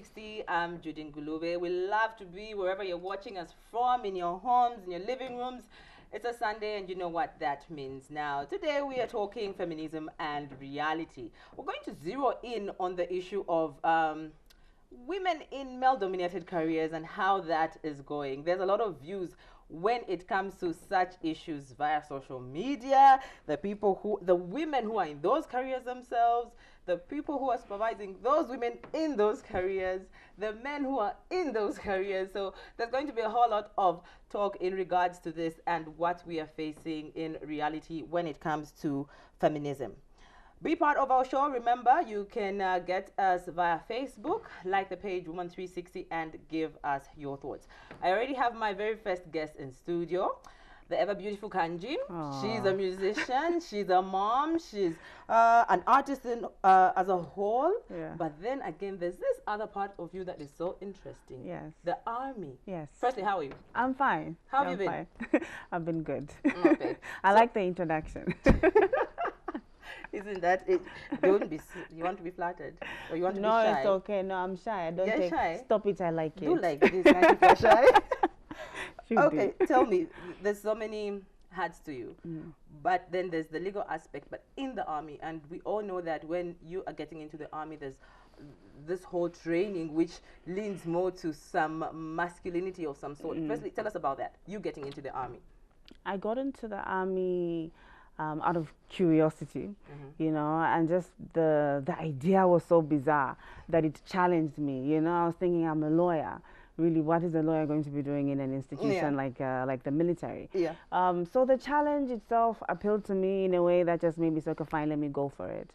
360. I'm Judy Ngulube. We love to be wherever you're watching us from, in your homes, in your living rooms. It's a Sunday, and you know what that means. Now, today we are talking feminism and reality. We're going to zero in on the issue of women in male-dominated careers and how that is going. There's a lot of views when it comes to such issues via social media, the women who are in those careers themselves, the people who are supervising those women in those careers, the men who are in those careers. So there's going to be a whole lot of talk in regards to this and what we are facing in reality when it comes to feminism. Be part of our show. Remember, you can get us via Facebook, like the page Woman360, and give us your thoughts. I already have my very first guest in studio, the ever beautiful Kanji. Aww. She's a musician, she's a mom, she's an artist as a whole. Yeah. But then again, there's this other part of you that is so interesting. Yes. The army. Yes. Firstly, how are you? I'm fine. How have you been? Fine. I've been good. Okay. I like the introduction. Isn't that it? You want to be flattered, or you want to be shy? No, it's okay. No, I'm shy. I don't take. Shy? Stop it. I like it. Do like this. Like if you're shy. Okay, tell me. There's so many hats to you, but then there's the legal aspect. But in the army, and we all know that when you are getting into the army, there's this whole training which leans more to some masculinity of some sort. Firstly, tell us about that. You getting into the army. I got into the army out of curiosity, you know, and just the idea was so bizarre that it challenged me. You know, I was thinking, I'm a lawyer. Really, what is a lawyer going to be doing in an institution like the military? Yeah. So the challenge itself appealed to me in a way that just made me say, okay, fine, let me go for it.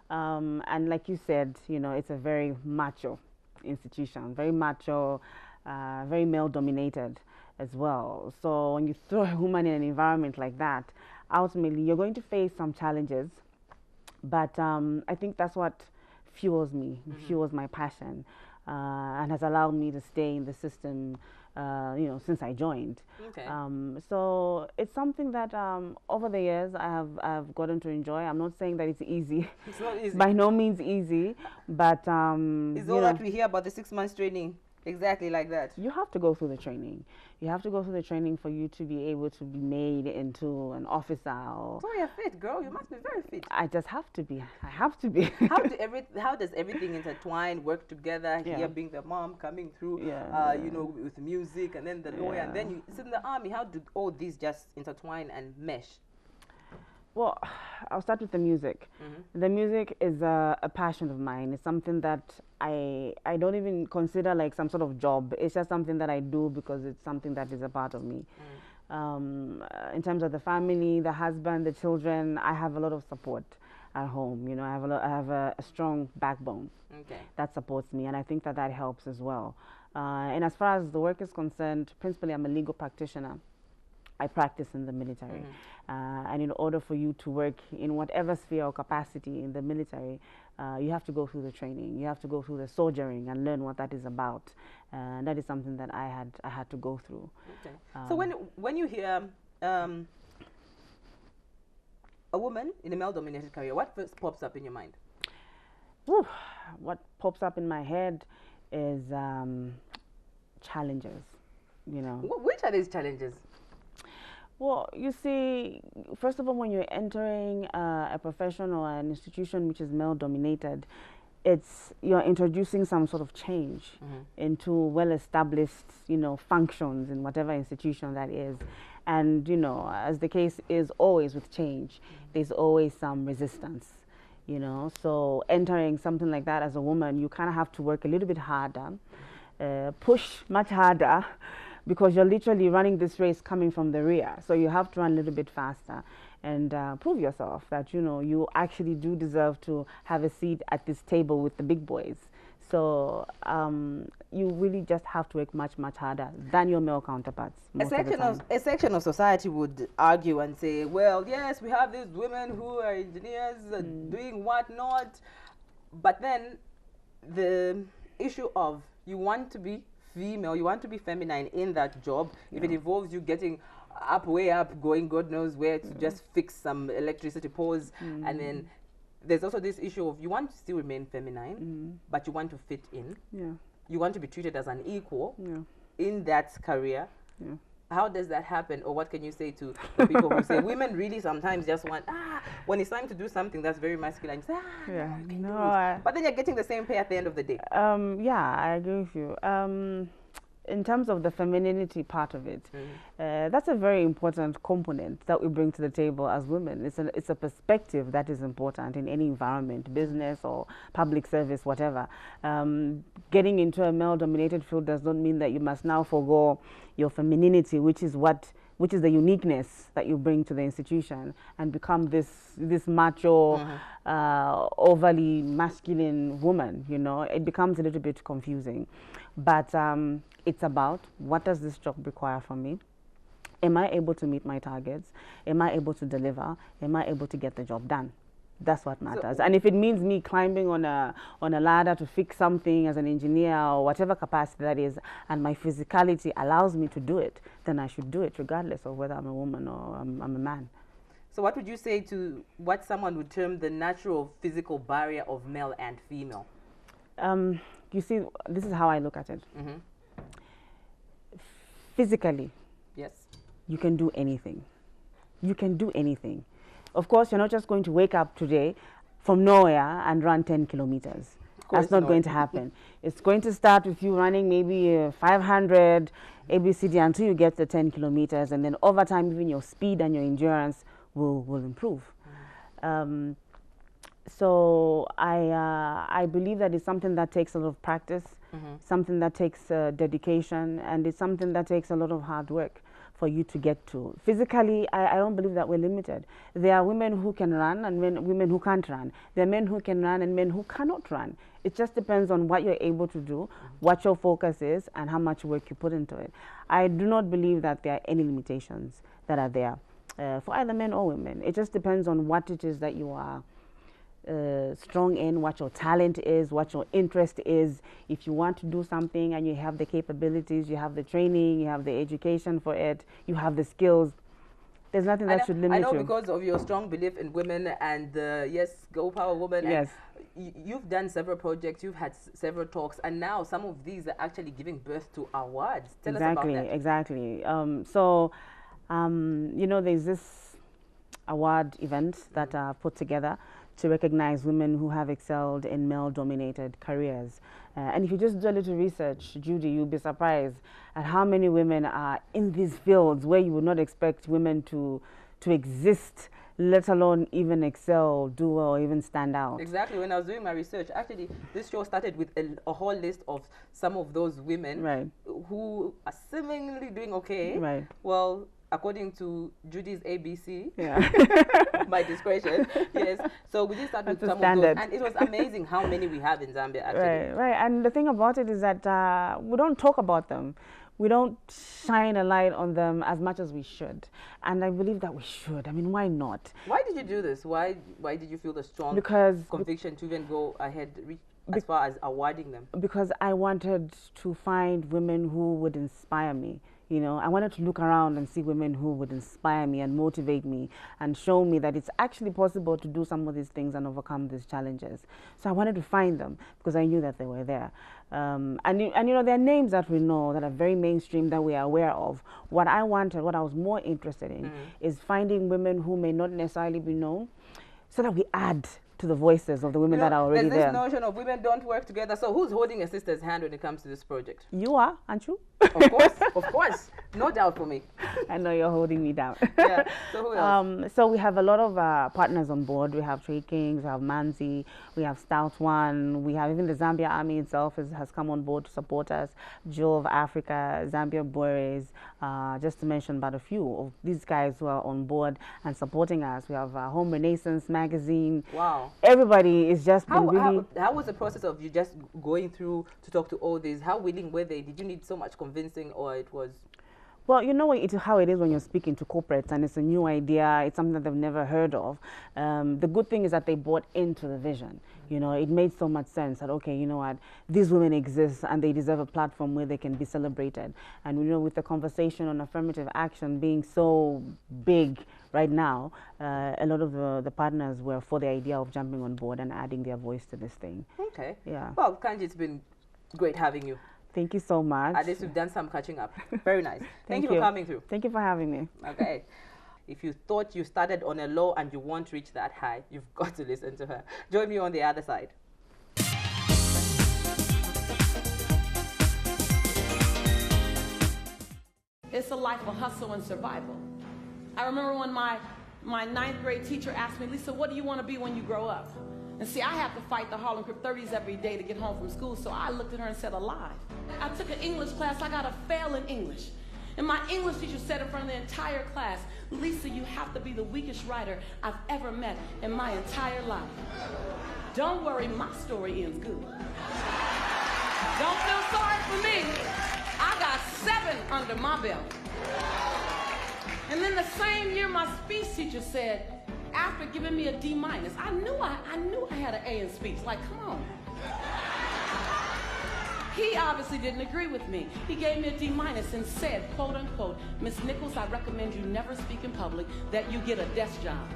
And like you said, you know, it's a very macho institution, very macho, very male-dominated as well. So when you throw a woman in an environment like that, ultimately you're going to face some challenges, but I think that's what fuels me, fuels my passion, and has allowed me to stay in the system, you know, since I joined. Okay. So it's something that over the years I've gotten to enjoy. I'm not saying that it's easy. It's not easy. By no means easy, but it's all that we hear about the 6 months training. Exactly like that. You have to go through the training. You have to go through the training for you to be able to be made into an officer. So you're fit, girl. You must be very fit. I just have to be. I have to be. How does everything intertwine, work together? Yeah. Here being the mom, coming through, you know, with music, and then the lawyer, and then you sit in the army. How do all these just intertwine and mesh? Well, I'll start with the music. The music is a passion of mine. It's something that I don't even consider like some sort of job. It's just something that I do because it's something that is a part of me. In terms of the family, the husband, the children, I have a lot of support at home. You know, I have a strong backbone that supports me, and I think that that helps as well. And as far as the work is concerned, principally I'm a legal practitioner. I practice in the military. And in order for you to work in whatever sphere or capacity in the military, you have to go through the training. You have to go through the soldiering and learn what that is about. And that is something that I had to go through. Okay. So when you hear a woman in a male-dominated career, what first pops up in your mind? Whew, what pops up in my head is challenges, you know. Which are these challenges? Well, you see, first of all, when you're entering a profession or an institution which is male-dominated, you're introducing some sort of change into well-established, you know, functions in whatever institution that is. And, you know, as the case is always with change, there's always some resistance, you know. So entering something like that as a woman, you kind of have to work a little bit harder, push much harder, because you're literally running this race coming from the rear. So you have to run a little bit faster and prove yourself that, you know, you actually do deserve to have a seat at this table with the big boys. So you really just have to work much, much harder than your male counterparts. A section of society would argue and say, well, yes, we have these women who are engineers doing whatnot. But then the issue of you want to be female, you want to be feminine in that job, if it involves you getting way up, going God knows where to just fix some electricity poles, and then there's also this issue of you want to still remain feminine, but you want to fit in. you want to be treated as an equal Yeah. in that career. Yeah. How does that happen, or what can you say to the people who say women really sometimes just want when it's time to do something that's very masculine, you say Yeah. no, you can No, do it. But then you're getting the same pay at the end of the day. Yeah, I agree with you. In terms of the femininity part of it, that's a very important component that we bring to the table as women. It's a perspective that is important in any environment, business or public service, whatever. Getting into a male-dominated field does not mean that you must now forgo your femininity, which is the uniqueness that you bring to the institution, and become this macho, overly masculine woman. You know, it becomes a little bit confusing. But it's about, what does this job require from me? Am I able to meet my targets? Am I able to deliver? Am I able to get the job done? That's what matters. And if it means me climbing on a ladder to fix something as an engineer or whatever capacity that is, and my physicality allows me to do it, then I should do it regardless of whether I'm a woman or I'm a man. So what would you say to what someone would term the natural physical barrier of male and female? You see, this is how I look at it. Physically, yes, you can do anything. You can do anything. Of course, you're not just going to wake up today from nowhere and run 10 kilometers. That's not going to happen. It's going to start with you running maybe 500 ABCD until you get to 10 kilometers, and then over time, even your speed and your endurance will improve. So I believe that it's something that takes a lot of practice, something that takes dedication, and it's something that takes a lot of hard work for you to get to. Physically, I don't believe that we're limited. There are women who can run and women who can't run. There are men who can run and men who cannot run. It just depends on what you're able to do, what your focus is, and how much work you put into it. I do not believe that there are any limitations that are there for either men or women. It just depends on what it is that you are strong in, what your talent is, what your interest is. If you want to do something and you have the capabilities, you have the training, you have the education for it, you have the skills, there's nothing that should limit you. I know, because of your strong belief in women and yes, Go Power Woman. Yes. You've done several projects, you've had several talks, and now some of these are actually giving birth to awards. Tell us about that. Exactly. You know, there's this award event that are put together to recognize women who have excelled in male-dominated careers. And if you just do a little research, Judy, you'll be surprised at how many women are in these fields where you would not expect women to exist, let alone even excel, do well, even stand out. Exactly. When I was doing my research, actually, this show started with a whole list of some of those women who are seemingly doing okay. Right. Well, according to Judy's ABC, my discretion, yes. So we just started with some of those, and it was amazing how many we have in Zambia, actually. Right. And the thing about it is that we don't talk about them. We don't shine a light on them as much as we should. And I believe that we should. I mean, why not? Why did you do this? Why did you feel the strong conviction to even go ahead as far as awarding them? Because I wanted to find women who would inspire me. You know, I wanted to look around and see women who would inspire me and motivate me and show me that it's actually possible to do some of these things and overcome these challenges. So I wanted to find them because I knew that they were there. And you know, there are names that we know that are very mainstream that we are aware of. What I wanted, what I was more interested in, is finding women who may not necessarily be known, so that we add to the voices of the women that are already there. There's this notion of women don't work together. So who's holding a sister's hand when it comes to this project? You are, aren't you? Of course. No doubt for me. I know you're holding me down. Yeah. So who else? So we have a lot of partners on board. We have Trade Kings, we have Manzi, we have Stout One, we have even the Zambia Army itself has come on board to support us. Joe of Africa, Zambia Boys, just to mention about a few of these guys who are on board and supporting us. We have Home Renaissance magazine. Wow. Everybody is just how was the process of you just going through to talk to all these? How willing were they? Did you need so much convincing, or it was? Well, you know how it is when you're speaking to corporates and it's a new idea, it's something that they've never heard of. The good thing is that they bought into the vision. You know, it made so much sense that, okay, you know what, these women exist and they deserve a platform where they can be celebrated. And, you know, with the conversation on affirmative action being so big right now, a lot of the partners were for the idea of jumping on board and adding their voice to this thing. Okay. Yeah. Well, Kanji, it's been Great having you. Thank you so much. At least we've done some catching up. Very nice. Thank you for coming through. Thank you for having me. Okay. If you thought you started on a low and you want to reach that high, you've got to listen to her. Join me on the other side. It's a life of hustle and survival. I remember when my ninth grade teacher asked me, Lisa, what do you want to be when you grow up? And see, I have to fight the Harlem Crip 30s every day to get home from school, so I looked at her and said, alive. I took an English class, I got a fail in English. And my English teacher said in front of the entire class, Lisa, you have to be the weakest writer I've ever met in my entire life. Don't worry, my story ends good. Don't feel sorry for me. I got 7 under my belt. And then the same year, my speech teacher said, after giving me a D-, I knew I had an A in speech. Like, come on. He obviously didn't agree with me. He gave me a D- and said, quote unquote, Miss Nichols, I recommend you never speak in public, that you get a desk job.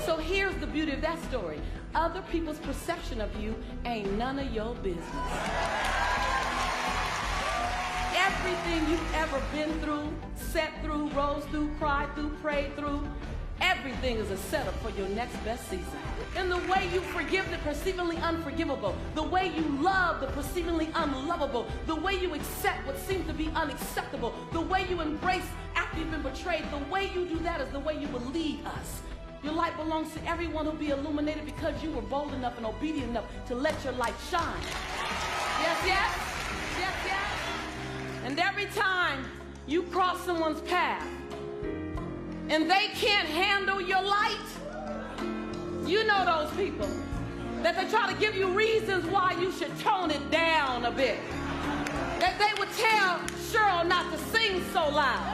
So here's the beauty of that story. Other people's perception of you ain't none of your business. Everything you've ever been through, sat through, rose through, cried through, prayed through, everything is a setup for your next best season. And the way you forgive the perceivingly unforgivable, the way you love the perceivingly unlovable, the way you accept what seems to be unacceptable, the way you embrace after you've been betrayed, the way you do that is the way you will lead us. Your light belongs to everyone who'll be illuminated because you were bold enough and obedient enough to let your light shine. Yes, yes? Yes, yes? And every time you cross someone's path and they can't handle your light, you know those people that they try to give you reasons why you should tone it down a bit. That they would tell Cheryl not to sing so loud.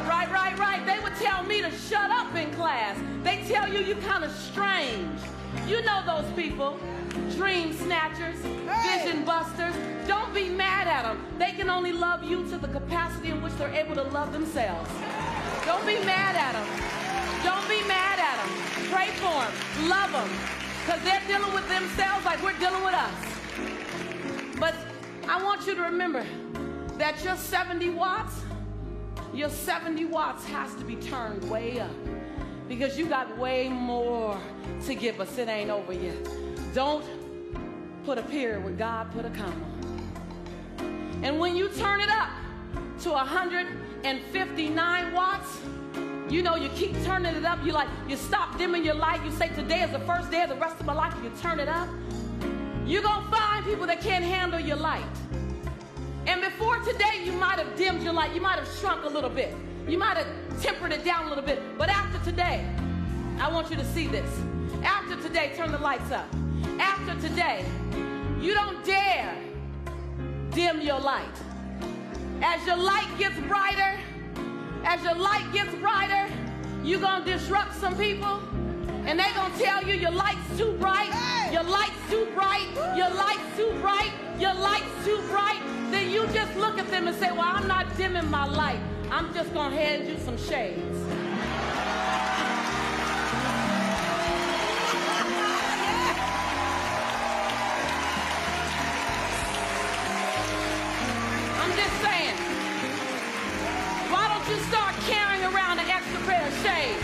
Right, right, right. They would tell me to shut up in class. They tell you you're kind of strange. You know those people. Dream snatchers, vision busters. Don't be mad at them. They can only love you to the capacity in which they're able to love themselves. Don't be mad at them. Don't be mad at them. Pray for them. Love them. Because they're dealing with themselves like we're dealing with us. But I want you to remember that your 70 watts has to be turned way up. Because you got way more to give us. It ain't over yet. Don't put a period where God put a comma. And when you turn it up to 159 watts, you know, you keep turning it up. You stop dimming your light. You say, today is the first day of the rest of my life. You turn it up. You're going to find people that can't handle your light. And before today, you might have dimmed your light. You might have shrunk a little bit. You might have tempered it down a little bit. But after today, I want you to see this. After today, turn the lights up. After today, you don't dare dim your light. As your light gets brighter, you're going to disrupt some people, and they're going to tell you your light's too bright, your light's too bright, your light's too bright, your light's too bright. Then you just look at them and say, well, I'm not dimming my light. I'm just going to hand you some shades. Why don't you start carrying around an extra pair of shades?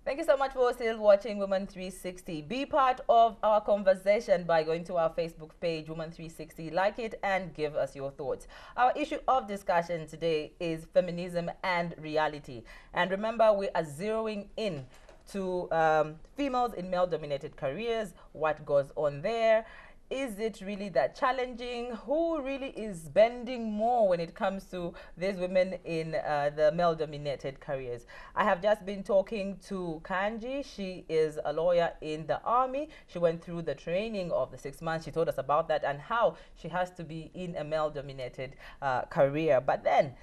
Thank you so much for still watching Woman 360. Be part of our conversation by going to our Facebook page, Woman 360. Like it and give us your thoughts. Our issue of discussion today is feminism and reality. And remember, we are zeroing in to females in male-dominated careers, what goes on there. Is it really that challenging? Who really is bending more when it comes to these women in the male-dominated careers? I have just been talking to Kanji. She is a lawyer in the army. She went through the training of the 6 months. She told us about that and how she has to be in a male-dominated career. But then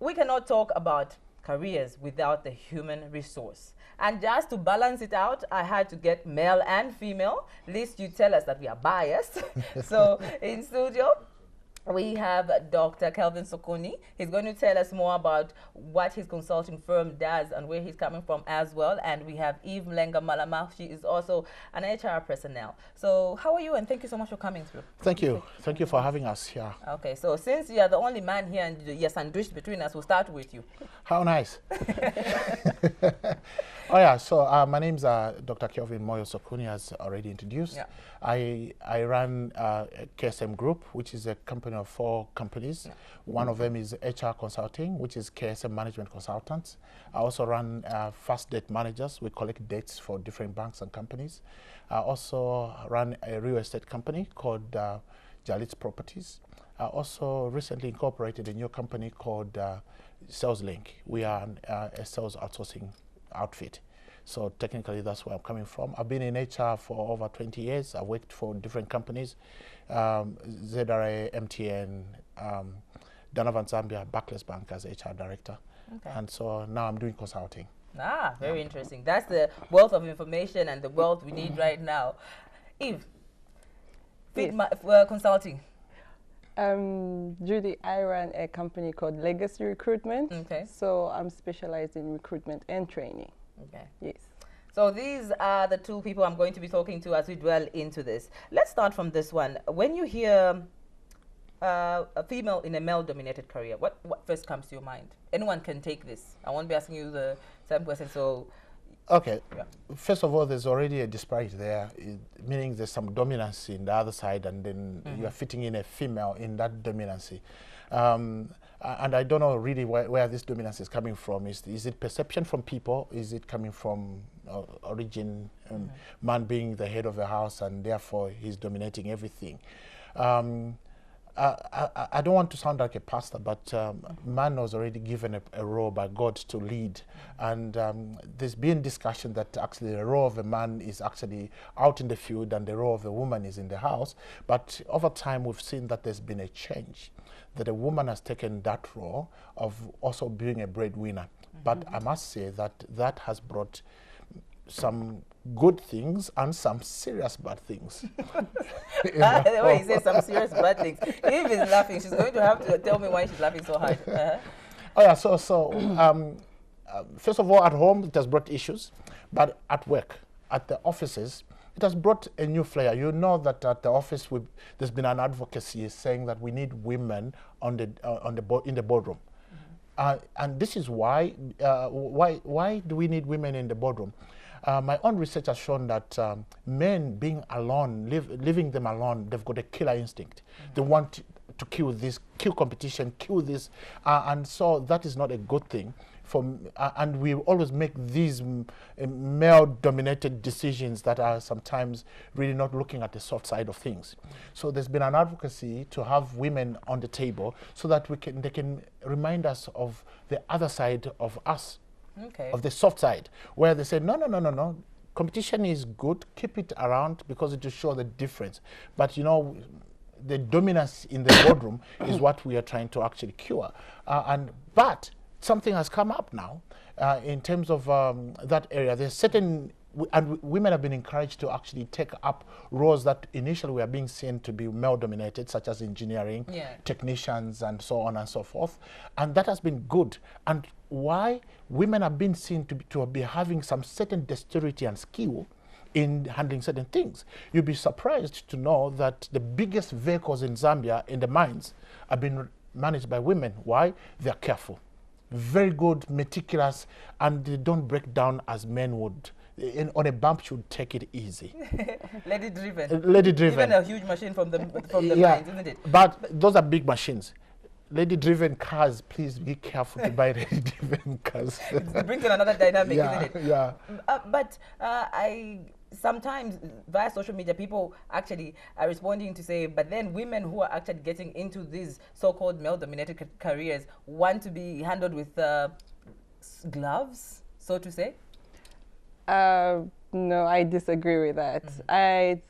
we cannot talk about careers without the human resource. And just to balance it out, I had to get male and female. Least you tell us that we are biased. So in studio, we have Dr. Kelvin Sokoni. He's going to tell us more about what his consulting firm does and where he's coming from as well. And we have Eve Mlenga Malama. She is also an HR personnel. So how are you? And thank you so much for coming through. Thank you. Thank you for having us here. Okay, so since you are the only man here and you're sandwiched between us, we'll start with you. How nice. Oh yeah, so my name's Dr. Kelvin Moyo Sokuni, as already introduced. Yeah. I run KSM Group, which is a company of 4 companies. Yeah. One of them is HR Consulting, which is KSM Management Consultants. I also run Fast Date Managers. We collect dates for different banks and companies. I also run a real estate company called Jalit's Properties. I also recently incorporated a new company called SalesLink. We are a sales outsourcing outfit. So technically that's where I'm coming from. I've been in HR for over 20 years. I've worked for different companies, ZRA, MTN, Donovan Zambia, Barclays Bank as HR director. Okay. And so now I'm doing consulting. Ah, very interesting. That's the wealth of information and the wealth we need right now. Eve, Yes. Consulting. Judy, I run a company called Legacy Recruitment. Okay. So I'm specialized in recruitment and training. Okay. Yes. So these are the 2 people I'm going to be talking to as we dwell into this. Let's start from this one. When you hear a female in a male-dominated career, what first comes to your mind? Anyone can take this. I won't be asking you the same question. So. Okay. Yeah. First of all, there's already a disparity there, meaning there's some dominance in the other side, and then you are fitting in a female in that dominancy. And I don't know really where this dominance is coming from. Is it perception from people? Is it coming from origin, man being the head of the house and therefore he's dominating everything? I don't want to sound like a pastor, but man was already given a role by God to lead. And there's been discussion that actually the role of a man is actually out in the field and the role of the woman is in the house. But over time, we've seen that there's been a change, that a woman has taken that role of also being a breadwinner. But I must say that that has brought some good things and some serious bad things. The way he says some serious bad things. Eve is laughing. She's going to have to tell me why she's laughing so hard. Oh yeah, so first of all, at home it has brought issues, but at work, at the offices, it has brought a new flair. You know that at the office there's been an advocacy saying that we need women in the boardroom. And this is why do we need women in the boardroom? My own research has shown that men being alone, leaving them alone, they've got a killer instinct. They want to kill this, kill competition, kill this, and so that is not a good thing. And we always make these male-dominated decisions that are sometimes really not looking at the soft side of things. So there's been an advocacy to have women on the table so that they can remind us of the other side of us. Okay. Of the soft side, where they say, no, competition is good, keep it around because it will show the difference. But you know, the dominance in the boardroom is what we are trying to actually cure. But something has come up now in terms of that area. There's certain, and women have been encouraged to actually take up roles that initially were being seen to be male-dominated, such as engineering, technicians, and so on and so forth. And that has been good. And why women have been seen to be having some certain dexterity and skill in handling certain things. You'll be surprised to know that the biggest vehicles in Zambia, in the mines, have been managed by women. Why? They're careful, very good, meticulous, and they don't break down as men would. On a bump, should take it easy. Lady driven. Lady driven. Even a huge machine from the mines, isn't it? But those are big machines. Lady driven cars, please be careful to buy lady driven cars. It brings in another dynamic, isn't it? Yeah. But I sometimes via social media, people actually are responding to say, but then women who are actually getting into these so-called male-dominated careers want to be handled with gloves, so to say? No, I disagree with that. I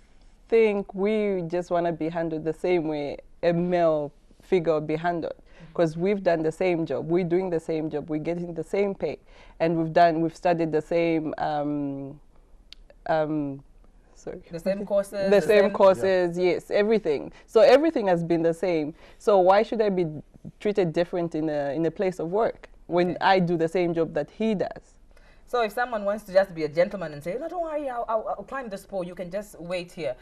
think we just want to be handled the same way a male figure be handled, because we've done the same job, we're doing the same job, we're getting the same pay, and we've studied the same sorry. The same courses? The same courses, yes, everything. So everything has been the same. So why should I be treated different in a place of work when I do the same job that he does? So if someone wants to just be a gentleman and say, no, don't worry, I'll climb this pole, you can just wait here.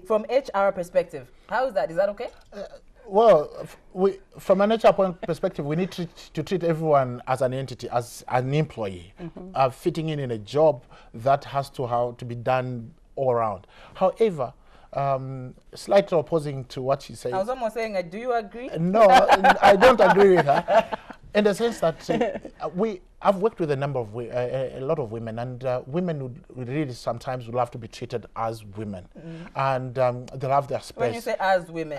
From HR perspective, how is that? Is that okay? Well, from an HR point perspective, we need to treat everyone as an entity, as an employee, fitting in a job that has to be done all around. However, slightly opposing to what she said. I was almost saying, do you agree? No, I don't agree with her. In the sense that I've worked with a number of a lot of women, and women would really sometimes would love to be treated as women, and they'll have their space. When you say as women,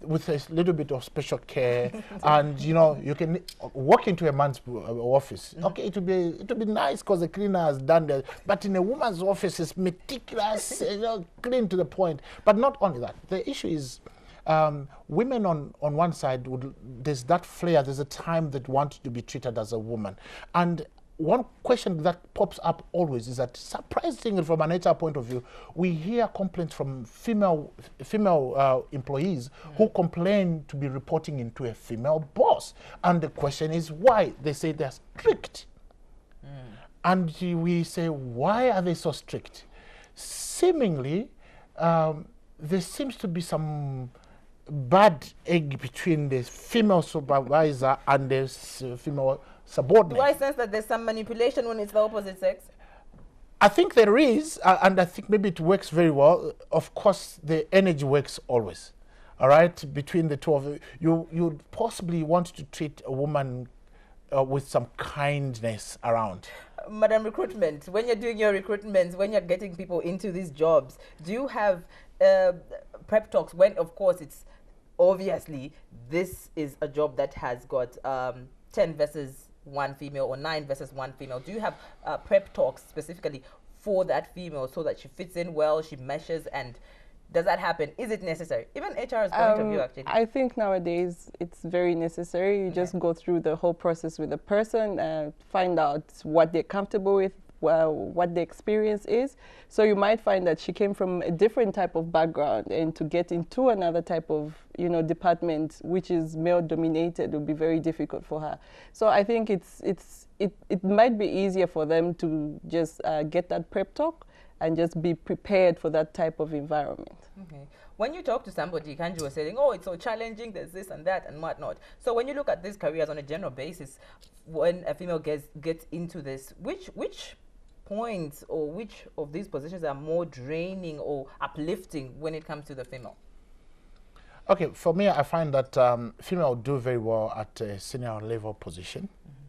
with a little bit of special care, and you know, you can walk into a man's office. Okay, it would be nice because the cleaner has done that, but in a woman's office, it's meticulous, you know, clean to the point. But not only that, the issue is. Women on one side, there's that flair, there's a time that want to be treated as a woman. And one question that pops up always is that, surprisingly from an HR point of view, we hear complaints from female employees who complain to be reporting into a female boss. And the question is why? They say they're strict. And we say, why are they so strict? Seemingly, there seems to be some bad egg between the female supervisor and the female subordinate. Do I sense that there's some manipulation when it's the opposite sex? I think there is, and I think maybe it works very well. Of course, the energy works always, all right, between the two of you. You'd possibly want to treat a woman with some kindness around. Madam Recruitment, when you're doing your recruitments, when you're getting people into these jobs, do you have prep talks when, of course, it's obviously this is a job that has got 10 versus 1 female or 9 versus 1 female? Do you have prep talks specifically for that female so that she fits in well, she meshes, and does that happen? Is it necessary? Even HR's point of view, actually. I think nowadays it's very necessary. You just go through the whole process with the person, find out what they're comfortable with, what the experience is. So you might find that she came from a different type of background, and to get into another type of, you know, department which is male dominated would be very difficult for her. So I think it might be easier for them to just get that prep talk and just be prepared for that type of environment. Okay. When you talk to somebody, Kanji was saying, oh, it's so challenging, there's this and that and whatnot. So when you look at these careers on a general basis, when a female gets into this, which points or which of these positions are more draining or uplifting when it comes to the female? Okay, for me, I find that female do very well at a senior level position.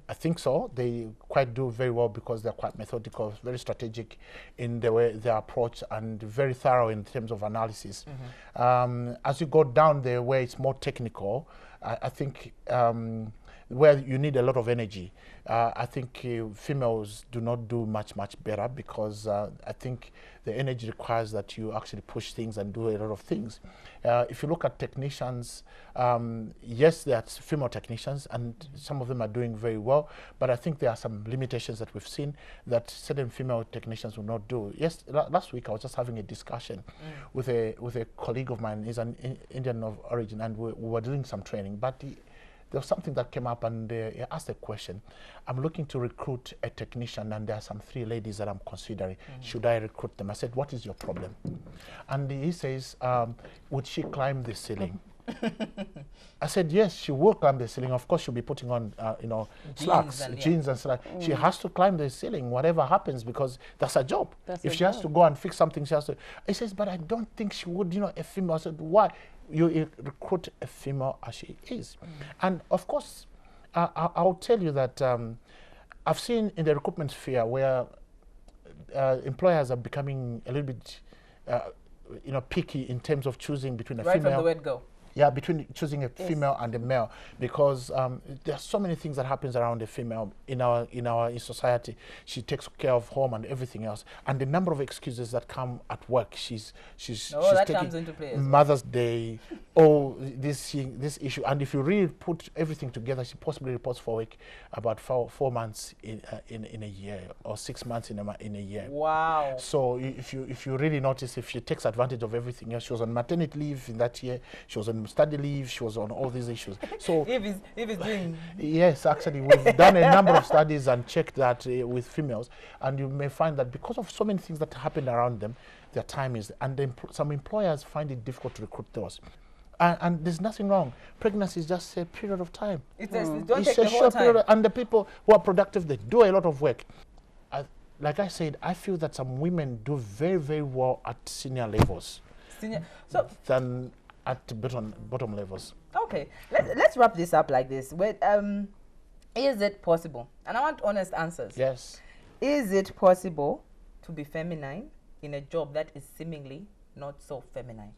I think so. They quite do very well because they're quite methodical, very strategic in the way they approach, and very thorough in terms of analysis. As you go down there where it's more technical, I think where you need a lot of energy, I think females do not do much better because I think the energy requires that you actually push things and do a lot of things. If you look at technicians, yes, there are female technicians and some of them are doing very well, but I think there are some limitations that we've seen that certain female technicians will not do. Yes, last week I was just having a discussion with a colleague of mine. He's an Indian of origin, and we were doing some training, but there was something that came up, and he asked a question. I'm looking to recruit a technician, and there are some 3 ladies that I'm considering. Should I recruit them? I said, what is your problem? And he says, would she climb the ceiling? I said, yes, she will climb the ceiling. Of course, she'll be putting on, you know, slacks, jeans and slacks. She has to climb the ceiling, whatever happens, because that's her job. If she has to go and fix something, she has to. He says, but I don't think she would, you know, a female. I said, why? You recruit a female as she is. And of course, I'll tell you that I've seen in the recruitment sphere where employers are becoming a little bit, you know, picky in terms of choosing between a female. Right from the word go. Yeah, between choosing a female and a male, because there are so many things that happens around a female in our society. She takes care of home and everything else, and the number of excuses that come at work. She's that taking comes into play as well. Mother's Day, oh this issue, and if you really put everything together, she possibly reports for work about 4 months in a year, or 6 months in a year. Wow. So if you really notice, if she takes advantage of everything else, she was on maternity leave in that year, she was on study leave, she was on all these issues. So if it's doing yes, actually we've done a number of studies and checked that with females, and you may find that because of so many things that happen around them, their time is, and some employers find it difficult to recruit those. And there's nothing wrong. Pregnancy is just a period of time. Don't It's take a the whole short time. period, and the people who are productive, they do a lot of work. Like I said, I feel that some women do very, very well at senior levels So than at the bottom levels. okay, let's wrap this up like this. Is it possible? And I want honest answers. Yes. Is it possible to be feminine in a job that is seemingly not so feminine?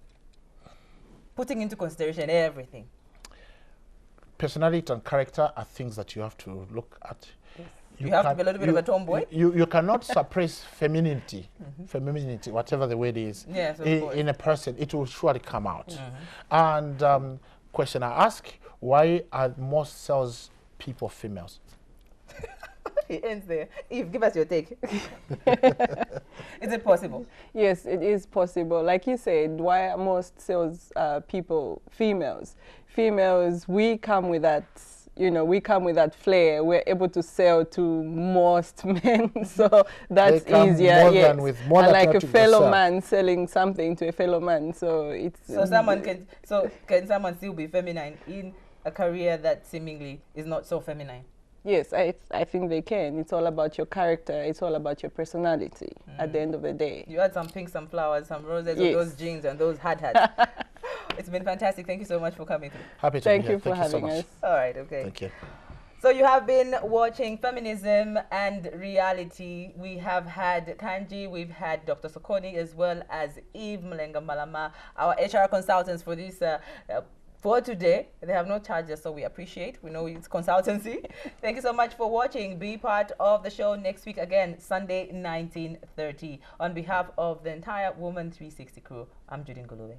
Putting into consideration everything. Personality and character are things that you have to look at. Yes. You have to be a little bit of a tomboy. You cannot suppress femininity, whatever the word is, yes, in a person. It will surely come out. And question I ask, why are most sales people females? It ends there. Eve, give us your take. Is it possible? Yes, it is possible. Like you said, why are most sales people females? Females, we come with that, we come with that flair. We're able to sell to most men, so that's easier. More yes. than with more and than like a fellow man selling something to a fellow man. So it's can someone still be feminine in a career that seemingly is not so feminine? Yes, I think they can. It's all about your character. It's all about your personality at the end of the day. You had some pink, some flowers, some roses, Yes. those jeans and those hats. It's been fantastic. Thank you so much for coming through. Happy to Thank be here. you for having us. All right, okay. Thank you. So you have been watching Feminism and Reality. We have had Kanji, we've had Dr. Sokoni, as well as Eve Mlenga Malama, our HR consultants for this for today. They have no charges, so we appreciate. We know it's consultancy. Thank you so much for watching. Be part of the show next week again, Sunday, 19:30. On behalf of the entire Woman 360 crew, I'm Judy Ngulube.